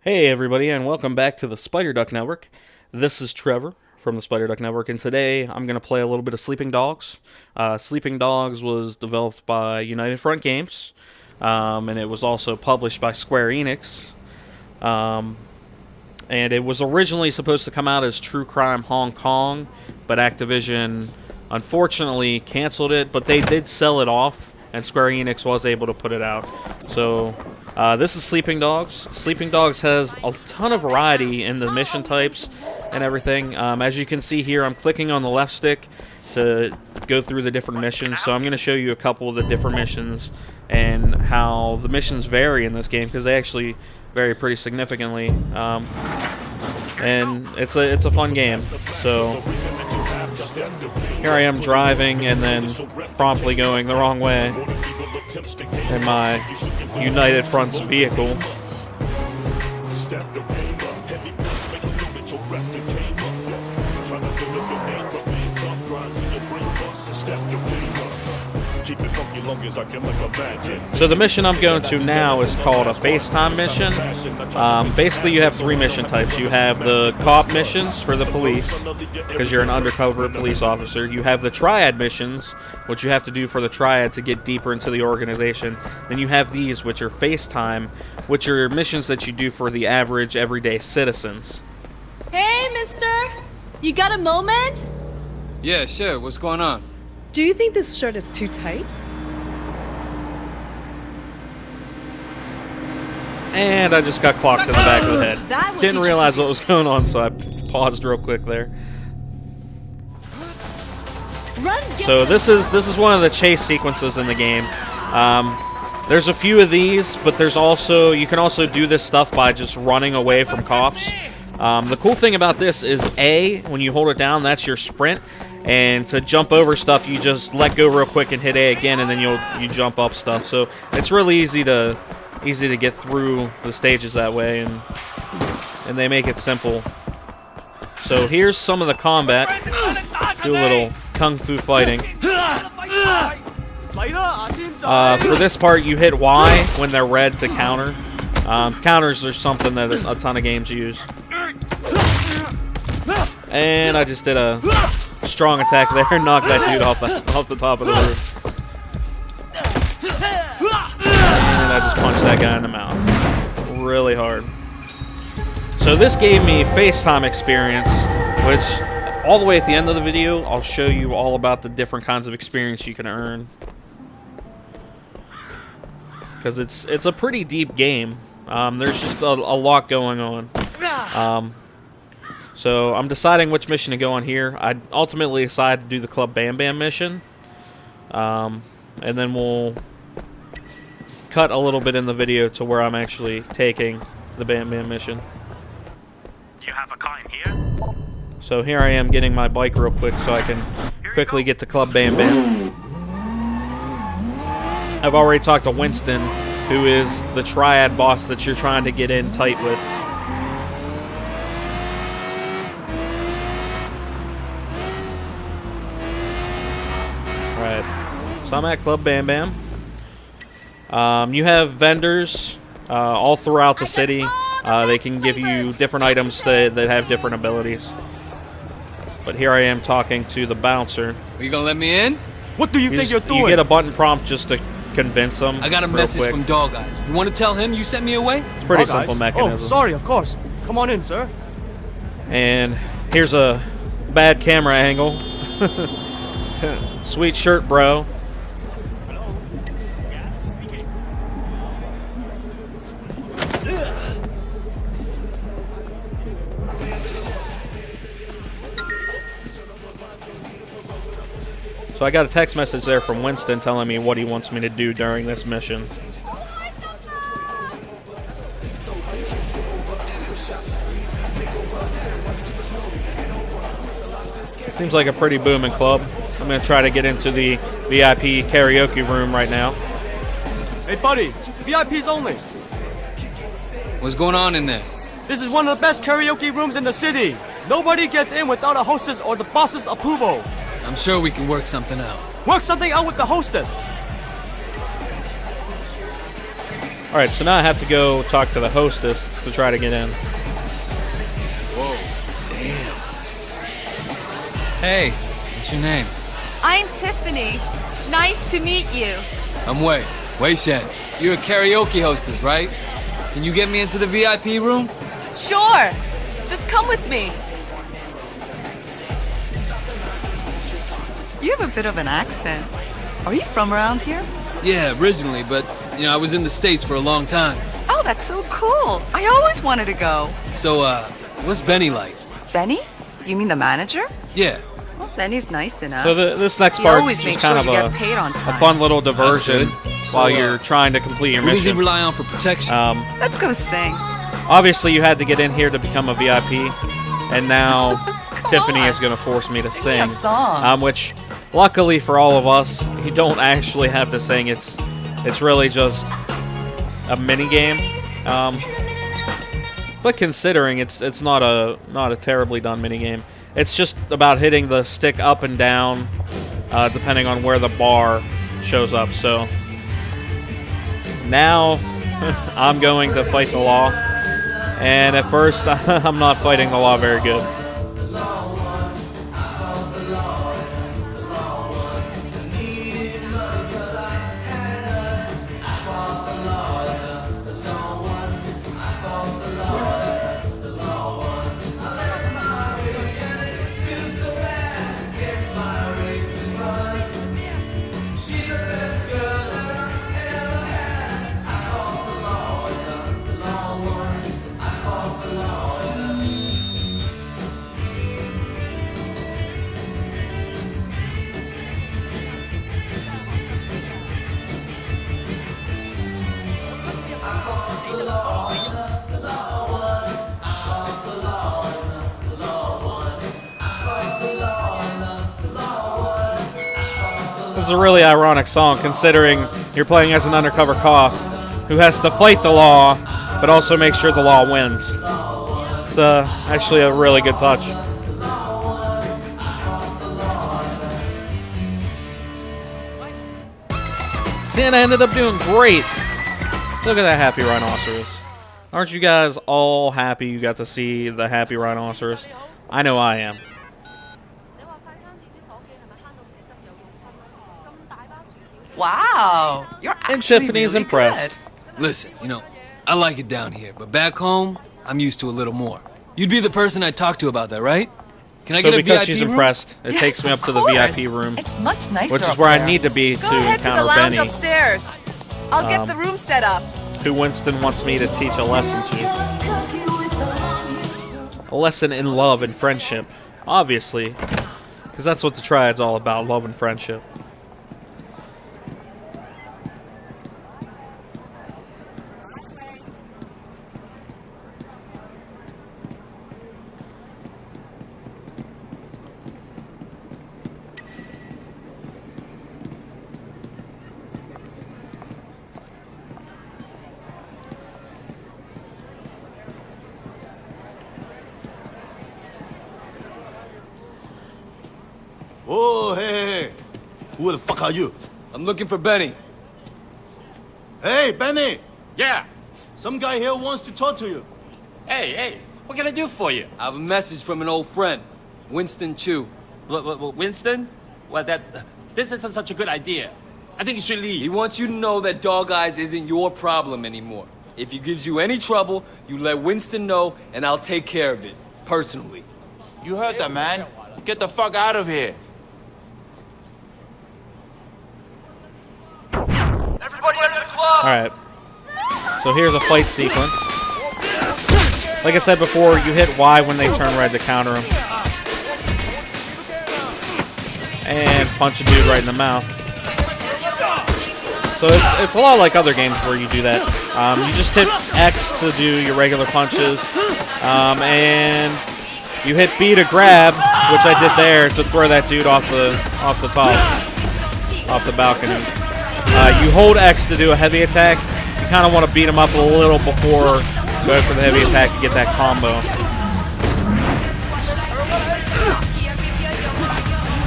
Hey everybody, and welcome back to the Spiderduck Network. This is Trevor from the Spiderduck Network, and today I'm going to play a little bit of Sleeping Dogs. Sleeping Dogs was developed by United Front Games, and it was also published by Square Enix. And it was originally supposed to come out as True Crime Hong Kong, but Activision unfortunately canceled it, but they did sell it off, and Square Enix was able to put it out. So this is Sleeping Dogs. Sleeping Dogs has a ton of variety in the mission types and everything. As you can see here, I'm clicking on the left stick to go through the different missions. So I'm going to show you a couple of the different missions and how the missions vary in this game, because they actually vary pretty significantly. And it's a fun game. So here I am driving and then promptly going the wrong way in my United Front's vehicle. So the mission I'm going to now is called a FaceTime mission. Basically, you have three mission types. You have the cop missions for the police, because you're an undercover police officer. You have the triad missions, which you have to do for the triad to get deeper into the organization. Then you have these, which are FaceTime, which are missions that you do for the average, everyday citizens. Hey, mister! You got a moment? Yeah, sure. What's going on? Do you think this shirt is too tight? And I just got clocked in the back of the head. Didn't realize what was going on, so I paused real quick there. So this is one of the chase sequences in the game. There's a few of these, but you can also do this stuff by just running away from cops. The cool thing about this is A, when you hold it down, that's your sprint, and to jump over stuff, you just let go real quick and hit A again, and then you jump up stuff. So it's really easy to get through the stages that way, and they make it simple. So here's some of the combat. Do a little kung fu fighting. For this part, you hit Y when they're red to counter. Counters are something that a ton of games use. And I just did a strong attack there and knocked that dude off the top of the roof. And I just punched that guy in the mouth really hard. So this gave me FaceTime experience, which all the way at the end of the video, I'll show you all about the different kinds of experience you can earn. Because it's a pretty deep game. There's just a lot going on. So I'm deciding which mission to go on here. I ultimately decided to do the Club Bam Bam mission. And then we'll cut a little bit in the video to where I'm actually taking the Bam Bam mission. Do you have a car in here? So here I am getting my bike real quick so I can quickly get to Club Bam Bam. I've already talked to Winston, who is the triad boss that you're trying to get in tight with. Alright, so I'm at Club Bam Bam. You have vendors all throughout the city. They can give you different items that have different abilities. But here I am talking to the bouncer. Are you gonna let me in? What do you think you're doing? You get a button prompt just to convince them. I got a message from Dog Eyes. You want to tell him you sent me away? It's a pretty simple mechanism. Oh, sorry, of course. Come on in, sir. And here's a bad camera angle. Sweet shirt, bro. So I got a text message there from Winston telling me what he wants me to do during this mission. Seems like a pretty booming club. I'm going to try to get into the VIP karaoke room right now. Hey, buddy. VIPs only. What's going on in there? This is one of the best karaoke rooms in the city. Nobody gets in without a hostess or the boss's approval. I'm sure we can work something out. Work something out with the hostess. Alright, so now I have to go talk to the hostess to try to get in. Whoa, damn. Hey, what's your name? I'm Tiffany. Nice to meet you. I'm Wei. Wei Shen. You're a karaoke hostess, right? Can you get me into the VIP room? Sure. Just come with me. You have a bit of an accent. Are you from around here? Yeah, originally, but, I was in the States for a long time. Oh, that's so cool. I always wanted to go. So, what's Benny like? Benny? You mean the manager? Yeah. Well, Benny's nice enough. So this next He part always is makes just kind sure of you get paid on a time. fun little diversion That's good. while So, you're trying to complete your Who does he mission. rely on for protection? Let's go sing. Obviously, you had to get in here to become a VIP, and now Tiffany on. is going to force me to Sing me a sing. song. Which, luckily for all of us, you don't actually have to sing. It's really just a mini game. But considering it's not a terribly done mini game, it's just about hitting the stick up and down, depending on where the bar shows up. So now I'm going to fight the law, and at first I'm not fighting the law very good. This is a really ironic song, considering you're playing as an undercover cop who has to fight the law, but also make sure the law wins. It's actually a really good touch. Santa ended up doing great. Look at that happy rhinoceros. Aren't you guys all happy you got to see the happy rhinoceros? I know I am. Wow. You're actually And Tiffany's really impressed. good. Listen, I like it down here, but back home, I'm used to a little more. You'd be the person I'd talk to about that, right? Can I So get a because VIP she's room? impressed, it Yes, takes me up of to the course. VIP room, It's much nicer which is up where I there. need to be Go to ahead to the encounter lounge Benny, upstairs. I'll get the room set up. who Winston wants me to teach a lesson to. A lesson in love and friendship, obviously, because that's what the Triad's all about, love and friendship. Oh, hey. Who the fuck are you? I'm looking for Benny. Hey, Benny. Yeah. Some guy here wants to talk to you. Hey, what can I do for you? I have a message from an old friend, Winston Chu. Winston? Well, this isn't such a good idea. I think you should He leave. wants you to know that Dog Eyes isn't your problem anymore. If he gives you any trouble, you let Winston know, and I'll take care of it, personally. You heard that, man. Get the fuck out of here. Alright, so here's a fight sequence. Like I said before, you hit Y when they turn red to counter them. And punch a dude right in the mouth. So it's a lot like other games where you do that. You just hit X to do your regular punches, and you hit B to grab, which I did there to throw that dude off the top, off the balcony. You hold X to do a heavy attack. You kind of want to beat him up a little before going for the heavy attack to get that combo.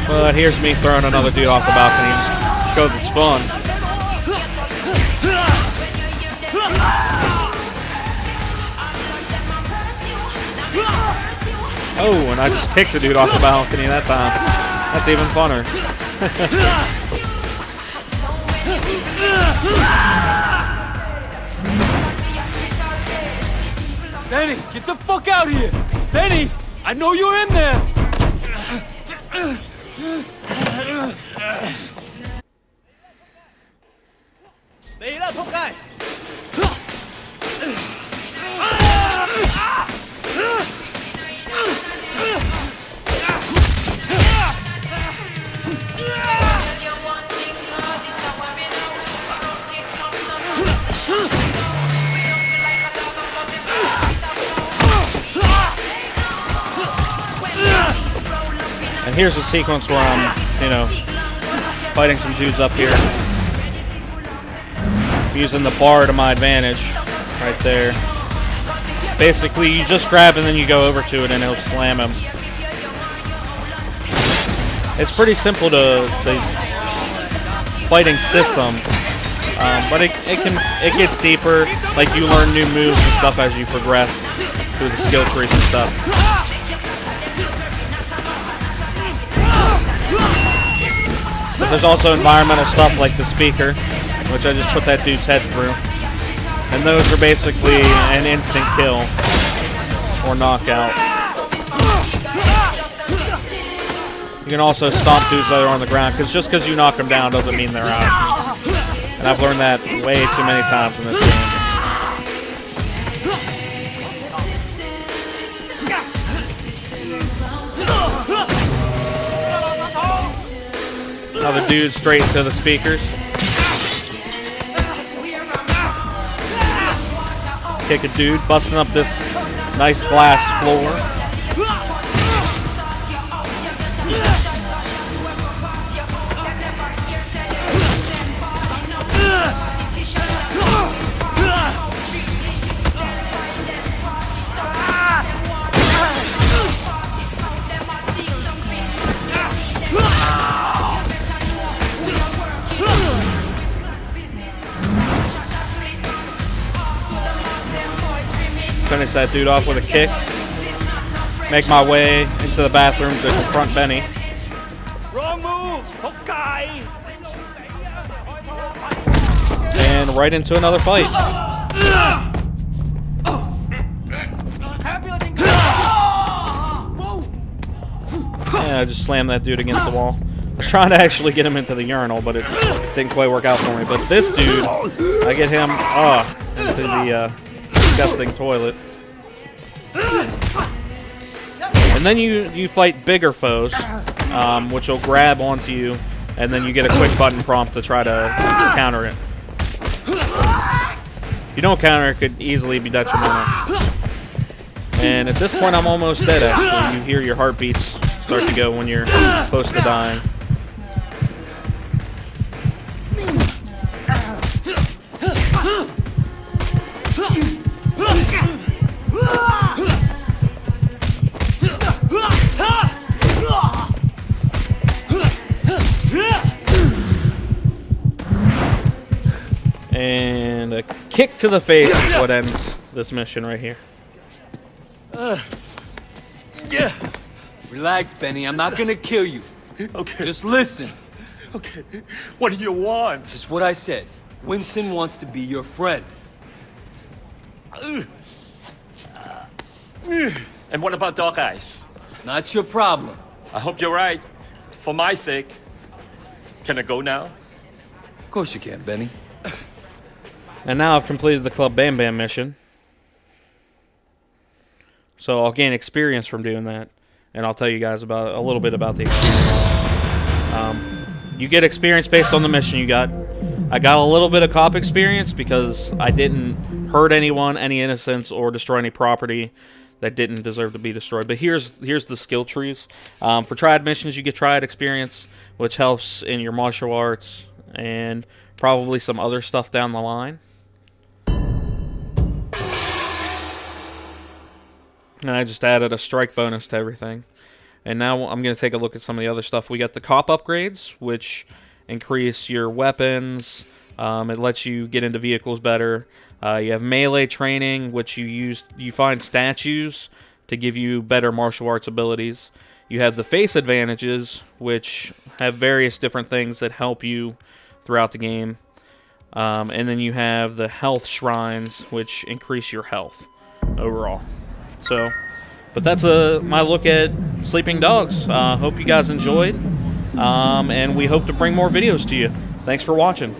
But here's me throwing another dude off the balcony just because it's fun. Oh, and I just kicked a dude off the balcony that time. That's even funner. Benny, get the fuck out of here! Benny, I know you're in there! And here's a sequence where I'm, you know, fighting some dudes up here. Using the bar to my advantage right there. Basically, you just grab and then you go over to it and it'll slam him. It's pretty simple to fighting system, but it gets deeper. Like, you learn new moves and stuff as you progress through the skill trees and stuff. But there's also environmental stuff like the speaker, which I just put that dude's head through. And those are basically an instant kill or knockout. You can also stomp dudes that are on the ground, because just because you knock them down doesn't mean they're out. And I've learned that way too many times in this game. Another dude straight into the speakers. Kick a dude, busting up this nice glass floor. Finish that dude off with a kick. Make my way into the bathroom to confront Benny. Wrong move! Okay! And right into another fight. Yeah, I just slammed that dude against the wall. I was trying to actually get him into the urinal, but it didn't quite work out for me. But this dude, I get him into the disgusting toilet. And then you fight bigger foes, which will grab onto you, and then you get a quick button prompt to try to counter it. If you don't counter, it could easily be detrimental. And at this point, I'm almost dead, actually. You hear your heartbeats start to go when you're close to dying. And a kick to the face is what ends this mission right here. Yeah. Relax, Benny. I'm not gonna kill you. Okay. Just listen. Okay. What do you want? Just what I said. Winston wants to be your friend. And what about Dog Eyes? Not your problem. I hope you're right. For my sake. Can I go now? Of course you can, Benny. And now I've completed the Club Bam Bam mission. So I'll gain experience from doing that. And I'll tell you guys about a little bit about the experience. You get experience based on the mission you got. I got a little bit of cop experience because I didn't hurt anyone, any innocents, or destroy any property that didn't deserve to be destroyed. But here's the skill trees. For triad missions, you get triad experience, which helps in your martial arts and probably some other stuff down the line. And I just added a strike bonus to everything. And now I'm going to take a look at some of the other stuff. We got the cop upgrades, which increase your weapons. It lets you get into vehicles better. You have melee training, which you find statues to give you better martial arts abilities. You have the face advantages, which have various different things that help you throughout the game. And then you have the health shrines, which increase your health overall. So, but that's my look at Sleeping Dogs. Hope you guys enjoyed, and we hope to bring more videos to you. Thanks for watching.